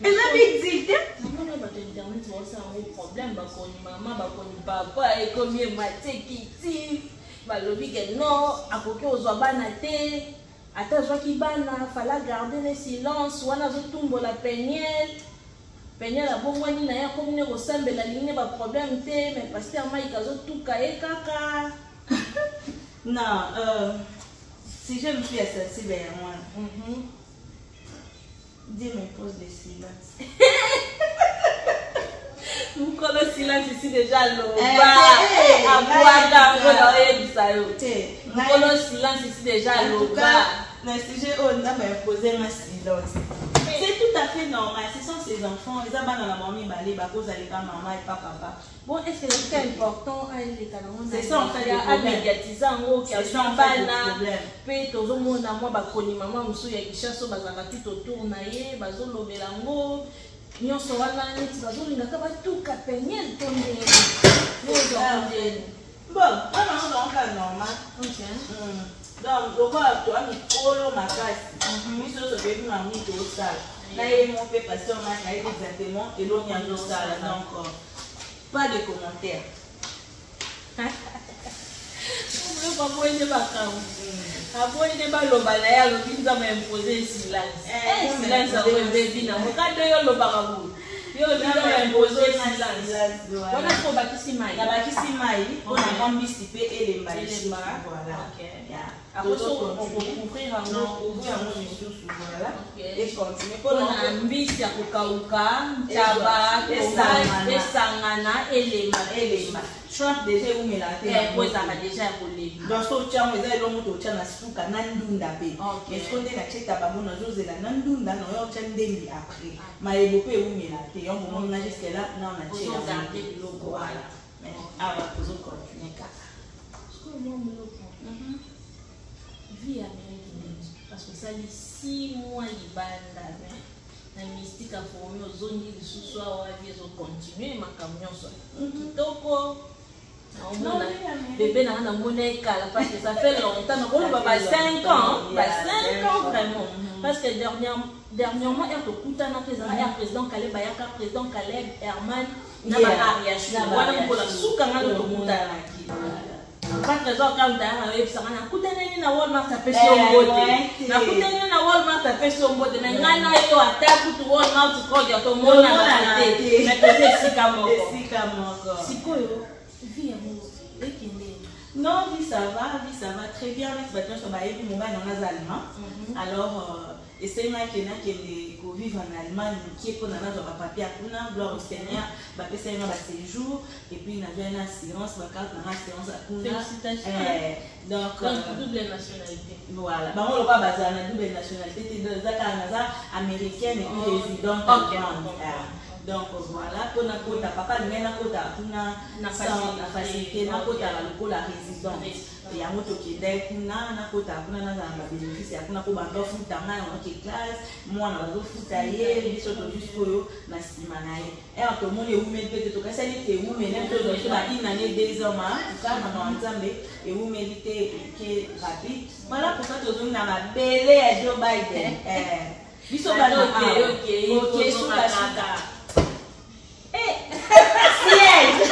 S3: Elle a dit que
S2: maman va internet c'est un problème parce que maman va papa et comme il m'a dit balobi que non akoki ozwa bana te ata azwaki bana fala garder le silence wana azotumbola peniel abongwani na ye akomine kosambela lingi ba problème te mais pasteur Mike azotuka ye kaka.
S3: non, si je me suis assassiné vers moi, dis mon poste de silence.
S2: Vous connaissez le silence ici déjà, vous connaissez le silence ici déjà,
S3: le sujet on a imposé un silence. C'est tout à fait normal, ce sont ses enfants, ils ont dans la mamie balé, vous n'allez pas maman et pas papa.
S2: Bon, est-ce que c'est important à les canons?
S3: C'est ça en fait,
S2: à médiatiser en haut, qui a
S3: ça en fait le problème.
S2: Puis tout le monde a moi, bakoni maman, monsieur Yakishaso, bazaka tout autour naïe, bazolo belango. Nyonso wana neti bazolinga batuka peniel tonde
S3: bon on va normal. Donc pourquoi toi mikolo makasi biso so pebi mami to sala na ye mon père pasteur na ye exactement et l'on y a do sala donc pas de commentaires.
S2: On va voir les vacances. Après, il va le balayer, le vin va m'imposer silence. Silence, ça va être bien. Quand il le barabou, il va m'imposer silence. On a trop bâti maï.
S3: La bâti maï, on a ambitié et les maïs. Voilà.
S2: Après, on peut ouvrir un autre.
S3: Voilà. Et continuer.
S2: On a ambitié à Kokauka, Taba, Sangana et les maïs.
S3: Trump déjà où me l'a
S2: déjà collé.
S3: Dans ce tient vous avez l'homme au tient à souka nandunda pe. Est-ce qu'on est la chèque à babon à José la nandunda non yo tient d'envie après. Ma ébopé où me l'a té. On vous montre jusqu'à là non on a chèque à garder le logo voilà. Mais ah va toujours continuer kaka.
S2: Ce que moi me le vie américaine parce que ça les 6 mois il banda na mystique a formé aux zones de sous-soir à vie ont continué ma camion soit. Kitoko bébé n'a monnaie parce que ça fait longtemps. On va pas 5 ans. 5 ans vraiment. Parce que dernièrement, il y a un président Caleb, président Caleb, Herman, il y a un mariage. Il y a un souka dans le monde. Quand les gens quand ils na Walmart ça fait son mode. Na kutani na Walmart ça fait son mode. Na ngana yo attaque to Walmart to call your mona na té. Mais c'est sika moko. Sikoyo.
S3: Non, oui, ça va très bien. Maintenant, je vais aller en allemand. Alors, essayez-moi qu'il y en a qui vivent en Allemagne, qui est pour nous avoir papier à Kuna, gloire au Seigneur, papier Seigneur va séjour, et puis il y a une assurance, ma carte d'assurance à Kuna.
S2: Félicitations.
S3: Donc,
S2: double nationalité.
S3: Voilà. Bah, on ne va pas baser la double nationalité, c'est de la américaine et puis résidente allemande. Donc voilà, pour na kota papa ngena kota kuna na facilité na kota la lokola résidence ya moto qui est kuna na kota kuna na ba bénéfice kuna ko ba ndo futa na en classe moi na ba futa ye biso to jusqu'au yo na sima na ye et en tout monde est où mettre to ka sali te où mais to do ba ina ne 2 ans ka na nzambe et où mériter qui rapide voilà pourquoi to na ba belé à Joe Biden biso ba OK suka siège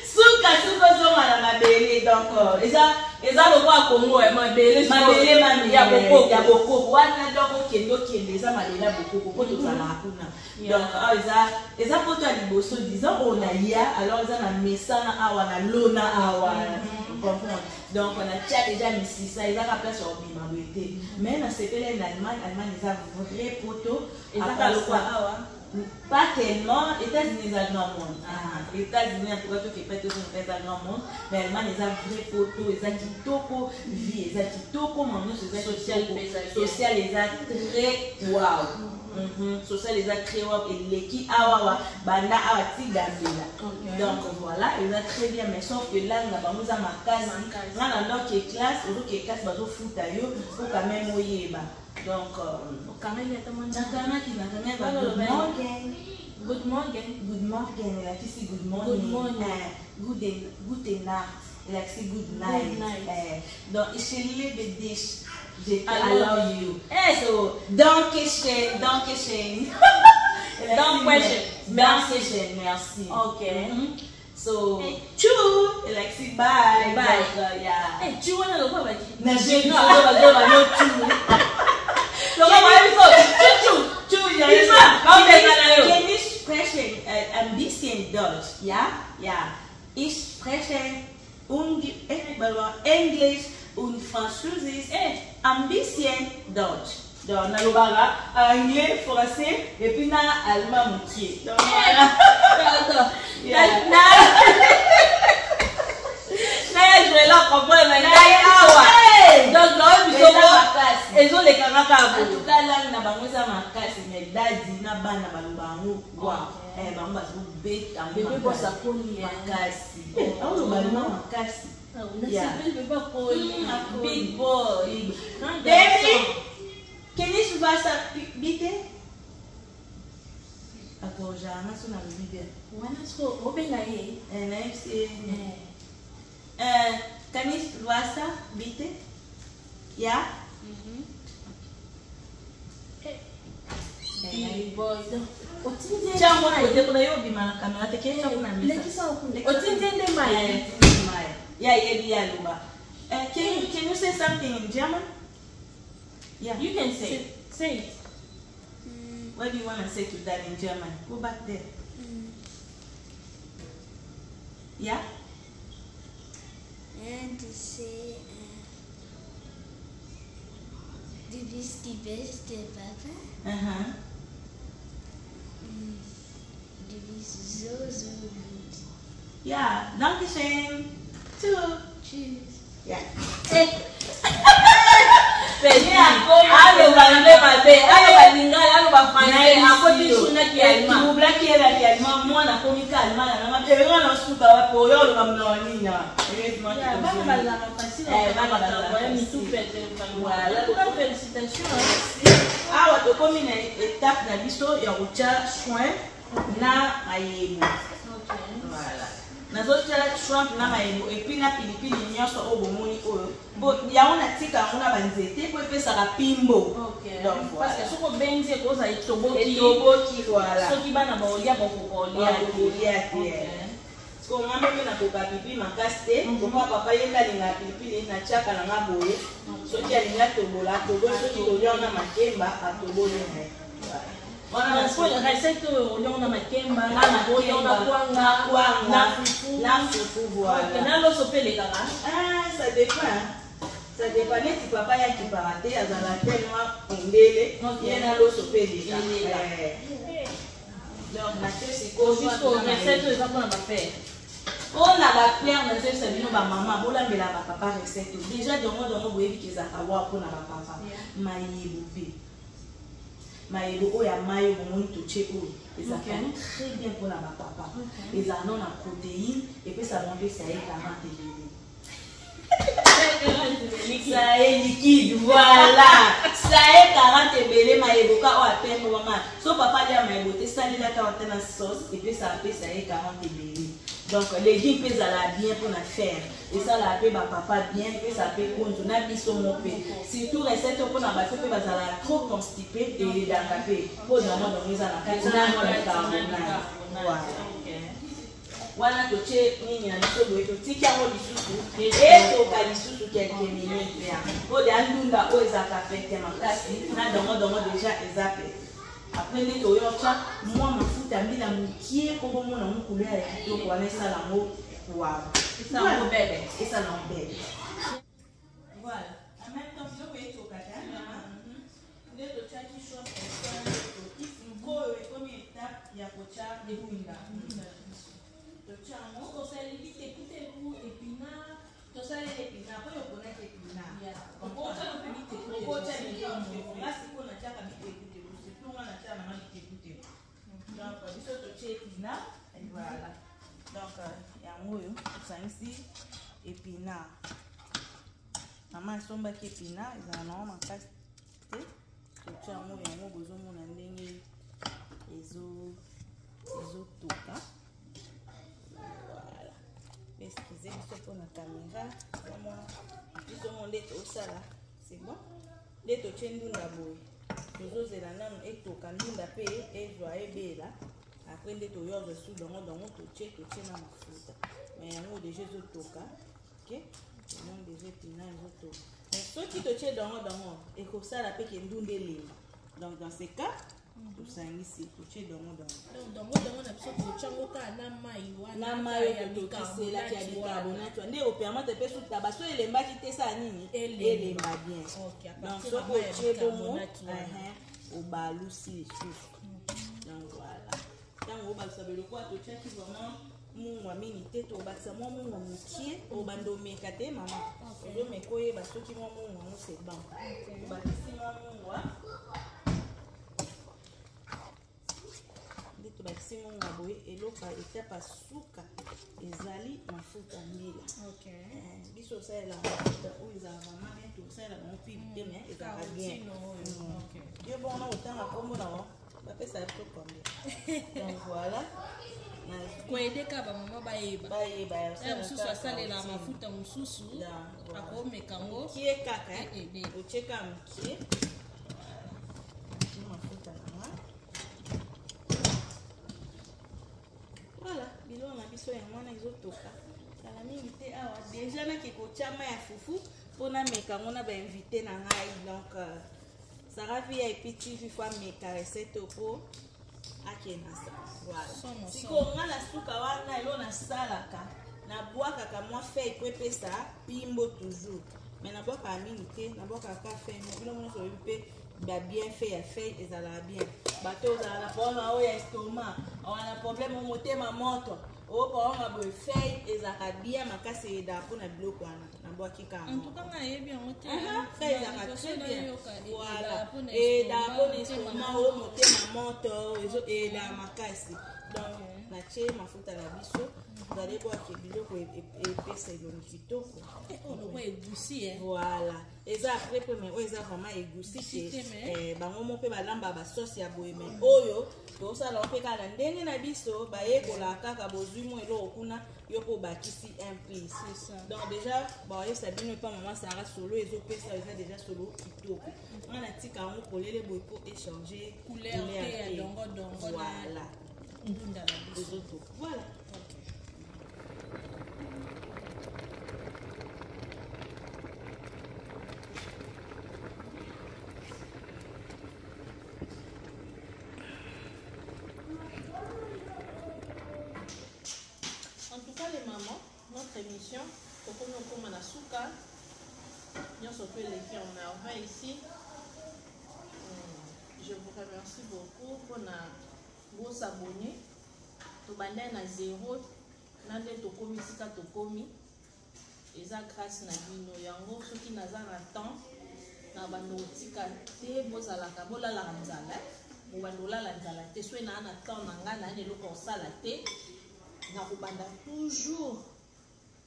S3: suka zoma na mabele donc eza le roi Congo et mabele mami ya bokoko wana donc kende eza mabele ya bokoko po tozala kuna donc eza poto ya liboso disons on a ya alors eza na mesana awa na lona awa comprendre donc on a déjà mis ça eza ka place au bimabete mais na sepele en Allemagne eza vrai poto eza ka lokwa awa Pas tellement, États-Unis à grand monde. États-Unis, en tout cas, tout qui fait tout ça à grand monde. Mais Allemagne, ils ont vraies photos, ils ont kitoko vie, ils ont kitoko maintenant, c'est social, ils ont très wow. Social, ils ont très wow. Et l'équipe, banda, donc voilà, ils ont très bien, mais sauf que là, nous avons ma classe, nous avons notre classe, nous avons une classe, nous avons foot à eux, pour quand même ouiller. Donc, good morning, like you see good morning, good night, like see good night. Donc, chez les bêtises, I love you. So, don't question. Don't question, merci.
S2: Okay.
S3: So, choo, like say bye. Yeah.
S2: Hey, choo, I don't know what
S3: Na je no choo. Can you sprechen ein bisschen Deutsch? Ja? Ja. Ich spreche Englisch und Französisch ein bisschen Deutsch. Donc, on a anglais, français et puis on a allemand moitié. Donc, voilà. Je vais là comprendre, mais donc, ils ont les camarades. En tout cas, là, on a ma casse, mais daddy, na ban na balubangu. Wow. Bamba zo bête en bébé boss à poni ma casse. On a ma casse. Big boy. Baby, can you pass a bit? Attends, j'ai un maçon à l'hiver. Can you pass a bit? Yeah?
S2: Big boy.
S3: Tiens, moi, je vais te dire ma caméra. Tu es là pour la mise. Can you say something in German? Yeah.
S2: You can say it.
S3: What do you want to say to that in German? Go back there. Yeah?
S8: And to say, du bist die beste Papa. Du bist so gut.
S3: Ja, danke schön.
S8: Tschüss.
S3: Ja. Awa tokomi na étape na biso ya kotia soin na mayebo. Voilà. Nazotia soin na mayebo et puis na pilipili nyonso oyo bomoni oyo. Bo yango natika yango na banzete po epesaka pimbo. Donc voilà.
S2: Parce que soko benzi ekoza etoboki.
S3: Etoboki voilà.
S2: Soki bana baolia bokokolia.
S3: Ko ngamba pe na koka pipi makasi te ko papa yenga linga pilipili na chaka na ngaboye soki alinga tobola soki tolia makemba atobole na
S2: wana na recette olia na makemba na boya na kwanga
S3: na fufu voilà
S2: na loso pele kaka
S3: ça dépend neti papa ya kiparate azala tellement ondele yena loso pele donc na tesi ko
S2: jusqu'au recette eza mpona bapere.
S3: On a la claire, mais c'est ça, nous, ma maman, on a mis la papa recette. Déjà, dans mon boyau qui est à avoir pour la papa. Maïeboubé. Maïeboubé, il y a maïo, on touche où. Et ça fait très bien pour la papa. Et ça donne la protéine, et puis ça monte, ça est 40 bébés. Ça est liquide, voilà. Ça est 40 bébés, maïeboubé, ou à peine, maman. So papa dit à maïeboubé, ça dit la 40 sauce, et puis ça est 40 bébés. Donc, les légumes peuvent aller bien pour la faire. Et ça, la paix, papa bien, et ça peut continuer à bisou mon paix. Surtout, recette pour la bateau, peut aller trop constipé et dans la paix. Pour nous, on nous a la carbonara. Voilà. Voilà, tu sais, il y a un peu de temps, tu as un peu et tu as un quelques minutes. Pour les gens qui ont fait ma casse, déjà les appels. Après les toyocha, moi me fous à mille amitiés comme mon amour couleur et tout pour aller ça l'amour waouh. Et ça l'embête. Et ça l'embête. Voilà. En même temps, je vais être au Qatar. Les toyocha qui sont il faut comme état tocha epina. Tocha yango.
S2: tosaleli teku épinard
S3: Tosala epina po yokona epina.
S2: okocha mpe
S3: Okocha miteku. Ngasi ko na chaka miteku. C'est tout na chaka na miteku. Donc biso tocha epina et voilà. Donc yango yo tosangisi épinard. Maman sombaki épinard ezala na makasi te. Tocha yango bozomona ndenge toka. Voilà. Excusez biso pour la caméra. Biso monde tosala. C'est bon. Nde toche ndunda boye. Tozozela nanu etoka ndunda pe ezwa ebela. Après nde toyoza su dongo toche na mafuta. Mais yango déjà ezotoka. OK? Donc déjà épinard ezotoka. Mais soki toche dongo ekosala pe ke ndunda elema. Donc dans ce cas, tosangisi toche dongo.
S2: dongo na biso tochango ka na mai wana
S3: na mai tokisela ya bicarbonate nde opermate pe su tabaso elembaki te sa nini elemba bien. Donc so oche bomo obalusi lisusu. Donc voilà. Tango obalisa beloko tochaki vraiment mungwa mini te tobakisa mwa mungwa mokie obandomeka te mama ozomeka oyeba soki mwa mungwa ngo c'est bon. Obakisi mwa mungwa nde tobakisi mungwa boye eloko etapa suka ezali mafuta mbila. Biso osalela mafuta oyo ezala vraiment bien tosalela bango pibi te mais ezala bien. Yo bona otanga kombo nango bapesa biso combien. Donc voilà.
S2: koyedeka bamama bayeba mosusu asalela mafuta mosusu akomeka ngo
S3: mokie kaka ocheka mokie mafuta nanga. Voilà biloko na biso yango wana ezotoka kala mingi te awa deja nakekotya mai ya fufu mpona meka ngo na bainvité na ngai. Donc Sarah VIP TV fois meka recette po akena sa. Voilà. Siko ngala suka wana elo na salaka na bwakaka mwa feuille po epesa pimbo toujours. Mais na bwaka mingi te na bwaka feuille mais biloko nyonso mpe ba bien fait ya feuille ezala bien. Bato ozala na problème oyo ya estomac wana problème o motema moto o problème boye feuille ezaka bien makasi eda mpona biloko wana na bwaki kanga.
S2: En tout cas na yebi yango te.
S3: Feuille ezaka très bien. Voilà. Eda mpona estomac o motema moto eda makasi. Donc na che mafuta na biso zale bwaki biloko epesa elongi kitoko.
S2: Oloko egusi
S3: Voilà. Eza après premier oyo eza vraiment egusi te. Bango mo pe balamba ba sauce ya boye mais oyo tosala mpe kala ndenge na biso bayekola kaka bozwi mo eloko kuna yo po bakisi un plus. Donc déjà bayesa bino pa maman Sarah solo ezopesa eza déjà solo kitoko. Wana tika ngo kolele boye po échanger
S2: couleur ya dongo.
S3: Voilà.
S2: Ndunda la biso.
S3: Voilà.
S2: En tout cas les mamans, notre émission, comme on a souka, nous sommes les filles en merveille ici. Je vous remercie beaucoup pour vos abonnés. To banda na 0 na nde to komi sika to komi eza grâce na bino yango soki naza na temps na bando tika te bozalaka bolala nzala mo bando lala nzala te so na temps na nga na eloko osala te na kobanda toujours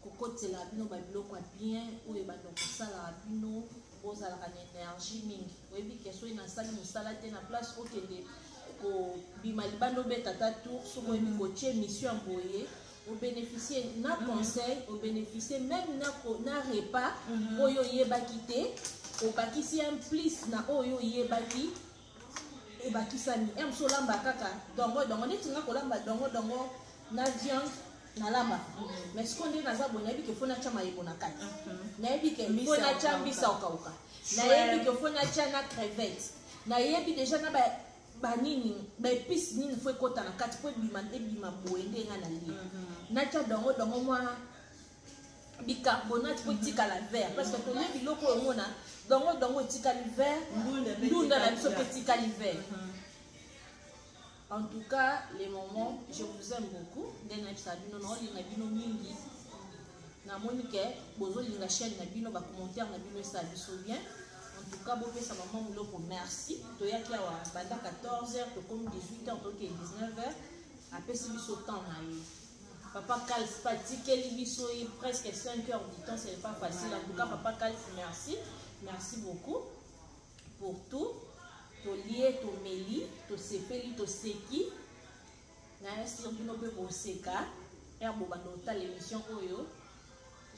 S2: kokotela bino ba biloko bien oyo bando kosala bino bozalaka na énergie mingi oyebi ke so na sali mosala te na place okende ko bima libando betata tour so mo mi kotie mission boye au bénéficier na conseil au bénéficier même na repas oyo yebaki te o bakisi un plus na oyo yebaki e bakisani em so lamba kaka dongo neti nga kolamba dongo na viande na lamba mais ce qu'on dit na zabo na yebi ke fona chama yebo na kati na yebi ke fona chambisa okauka na yebi ke fona chana crevette na yebi déjà na banini baépice nini fo ekota na kati po ebima boye nde nga na lie natya dongo mwa bicarbonate po etikala vert parce que tolie biloko omona dongo etikali vert ndunda na biso mpe etikali vert En tout cas, les moments, je vous aime beaucoup. La chaîne Nabino va commenter Nabino ça bien. En tout cas, beaucoup ça maman Mouloko merci. Toya qui a banda 14h, to comme 18h, to 19h. Après c'est biso temps na ye. Papa Cal Spati quel biso presque 5h du temps, c'est pas facile. En tout cas, papa Cal merci. Merci beaucoup pour tout. To lié, to meli, to sepeli, to seki. Na est bino pe pour seka. Erbo bandota l'émission Oyo.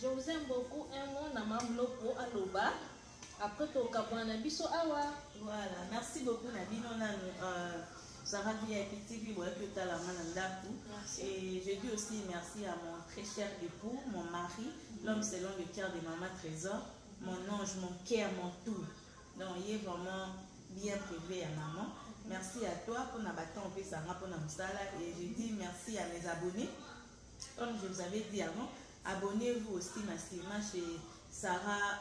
S2: Je vous aime beaucoup. Un mot na Mamloko aloba. Après to kabwana biso awa.
S3: Voilà, merci beaucoup Nabino nanu Sarah VIP TV que tu as la main d'atout. Et je dis aussi merci à mon très cher époux, mon mari, l'homme selon le cœur de maman Trésor, mon ange, mon cœur, mon tout. Donc il est vraiment bien privé à maman. Merci à toi pour notre bâton pour Namsala. Et je dis merci à mes abonnés. Comme je vous avais dit avant, abonnez-vous aussi massivement chez Sarah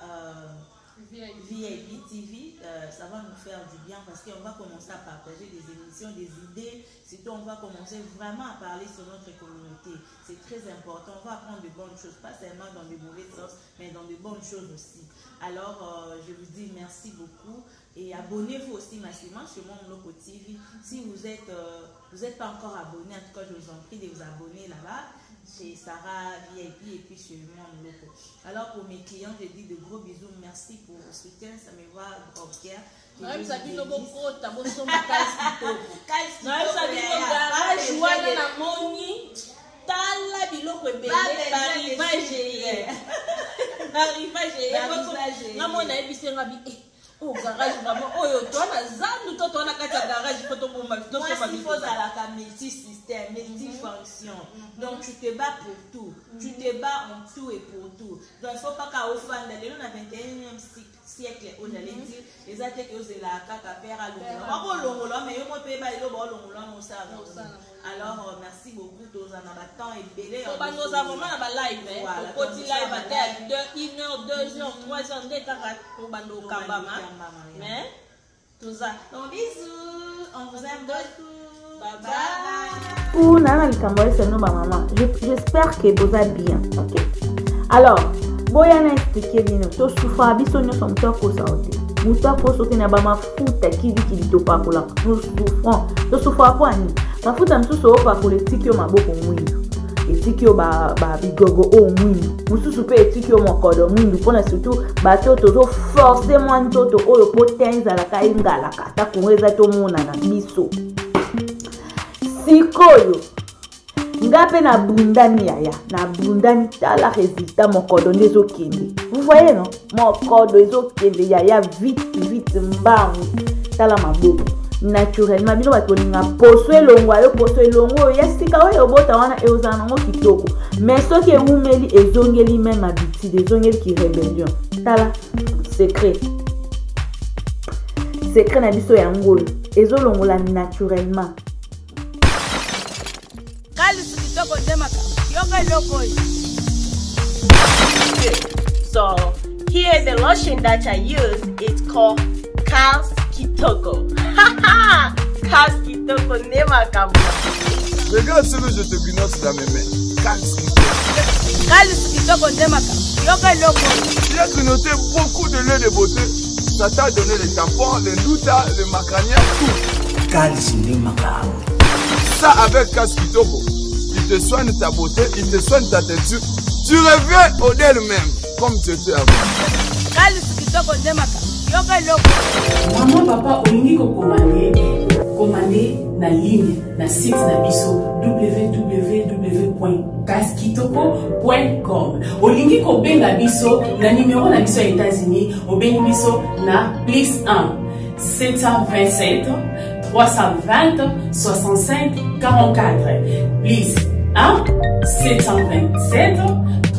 S3: VIP TV. Ça va nous faire du bien parce qu'on va commencer à partager des émissions, des idées. Surtout, on va commencer vraiment à parler sur notre communauté. C'est très important. On va apprendre de bonnes choses, pas seulement dans de mauvaises choses, mais dans de bonnes choses aussi. Alors, je vous dis merci beaucoup. Et abonnez-vous aussi massivement chez Mamloko TV. Si vous êtes pas encore abonné, en tout cas, je vous en prie de vous abonner là-bas. Chez Sarah VIP et puis chez Mamloko. Alors pour mes clients, je dis de gros bisous. Merci pour le soutien. Ça me va au cœur.
S2: Oh, garage, maman, oh, toi, on a zan, toi, on a qu'à garage, faut tomber au mal.
S3: Moi, il faut la multi-système, multi-fonction. Donc, tu te bats pour tout. Tu te bats en tout et pour tout. Donc, il ne faut pas qu'à offrir. Dans le 21e siècle, on allait dire, les attaques de la caca père à l'eau. Mais il faut pas alors, merci beaucoup. Tous en avez temps et belé.
S2: Nous avons un live. Au petit live à 1h, 2h, 3h, 4h mais tout ça.
S3: Donc bisous, on vous aime beaucoup. Bye bye.
S1: Pour Nana Likamboy, c'est nous ma maman. J'espère que vous allez bien. Ok. Alors, boyana expliquer bien. To souffra bisonyo son to ko saote. Muta ko soki na ba mafuta kidi to pa kola. Nous souffrons. To souffra po ani. Mafuta msuso pa ko le tikyo maboko mwindu. Etikyo ba bigogo o mwindu. Mususu pe etikyo mokodo mwindu pona surtout bato to forcément ntoto oyo potenza la kainga la kata kuweza to mona na biso. Sikoyo ngape na bundani yaya na bundani tala résultat mokodo ndezo kende. Vous voyez non? Mokodo ezo kende yaya vite mbangu tala maboko. Naturellement bino batoninga poso elongo yasika oyo bota wana eozana ngo kitoko mais soki eumeli ezongeli même habitude ezongeli ki rébellion tala secret na biso ya ngolo ezolongola naturellement
S4: kalisi kitoko ndema yoga loko.
S5: So here the lotion that I use, it's called Cal's Kitoko. Cal's Kitoko nema kamba.
S6: Regarde ce que je te grignote dans mes mains. Cal's Kitoko.
S4: Kalisi kitoko ndema yoga loko.
S6: Tu as grignoté beaucoup de lait de beauté. Ça t'a donné les tampons, les doutas, les macranières, tout.
S9: Cal's ndema kamba.
S6: Ça avec Cal's Kitoko. Il te soigne ta beauté, il te soigne ta teinture. Tu reviens au d'elle-même comme tu étais avant.
S4: Kalisi kitoko ndema yoga loko.
S7: Maman papa olingi ko commander na ligne na site na biso www.caskitoko.com. Olingi ko benga biso na numéro na biso ya États-Unis, obengi biso na +1 727 320 65 44 +1 727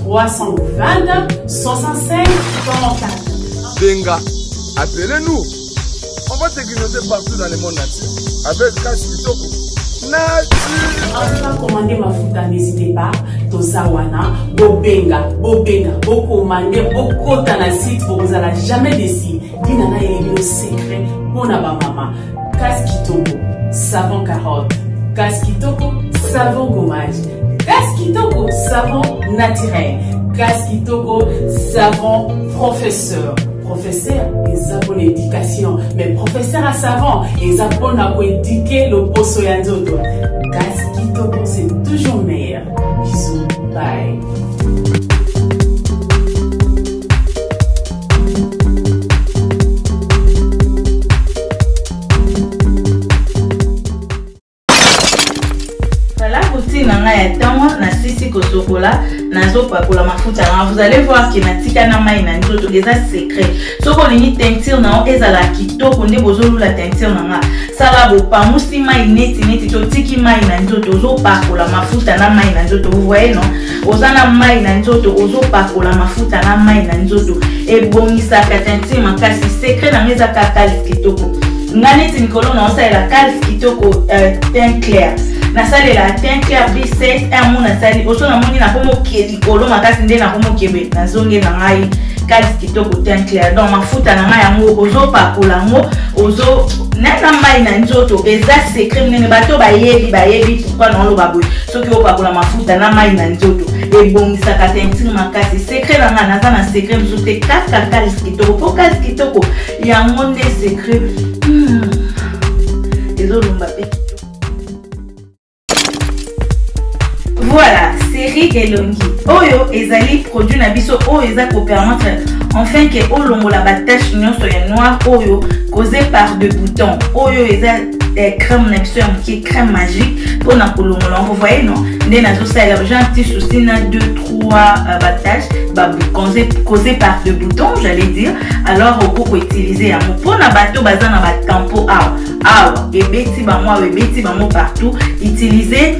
S7: 320 65 44.
S6: Benga, appelez-nous. On va te grignoter partout dans le monde nature. Avec Cal's Kitoko. Nature.
S7: Enfin, commandez ma fouta, n'hésitez pas. Tozawana, bobenga, commander, bokota na site, vous allez jamais décider. Dinana, il est le secret pour ma maman. Cal's Kitoko, savon carotte. Kasi Kitoko, savon gommage. Kasi Kitoko, savon naturel. Kasi Kitoko, savon professeur. Professeur, ils ont l'éducation. Mais professeur à savon, ils ont éduquer le poso yanzoto. Kasi Kitoko, c'est toujours meilleur. Bisous, bye.
S1: Vous allez voir que natika na mai na nzoto eza secret. Soko lingi teinture na eza la kitoko nde bozolu la teinture na sala bo pamusi mai neti to tiki mai na nzoto ozo pakola mafuta na mai na nzoto. Vous voyez non? Ozana mai na nzoto ozo pakola mafuta na mai na nzoto. E bongisa ka teinture makasi secret na eza ka kalis kitoko. Nganeti nikolo na osa la kalis kitoko teint clair. Na sali la teint clair B7 un na sali oso na moni na komo keli kolo makasi nde na komo kebe na zonge na ngai kalis kitoko teint clair donc mafuta na ngai yango ozo pakola ngo ozo na mai na nzoto eza secret nene bato bayebi pourquoi na lo baboy soki o pakola mafuta na mai na nzoto e bongisa ka teinture makasi secret na ngai na na secret nzote kaka kalis kitoko po kalis kitoko yango nde secret ezo lumba pe. Voilà, série Elongi. Oyo ezali produit na biso oyo eza ko permettre enfin que olongo la batache nyonso ya noir oyo causé par de boutons. Oyo eza crème na biso qui crème magique pour na kolongola. Vous voyez non? Ndé na zo ça j'ai un petit souci na 2-3 bataches causé par de boutons, j'allais dire. Alors on peut utiliser amu pour na bato baza na ba tampo awa ebeti ba moi ebeti ba mo partout utiliser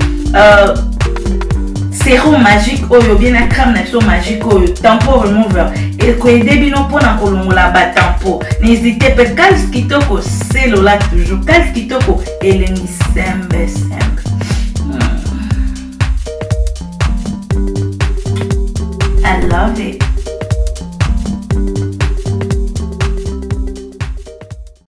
S1: sérum magique oyo bien la crème na magique oyo tampo remover et ko edebino pona kolongola ba tampo. N'hésitez pas, kalis kitoko c'est là toujours kalis kitoko elengi sembe. I love it.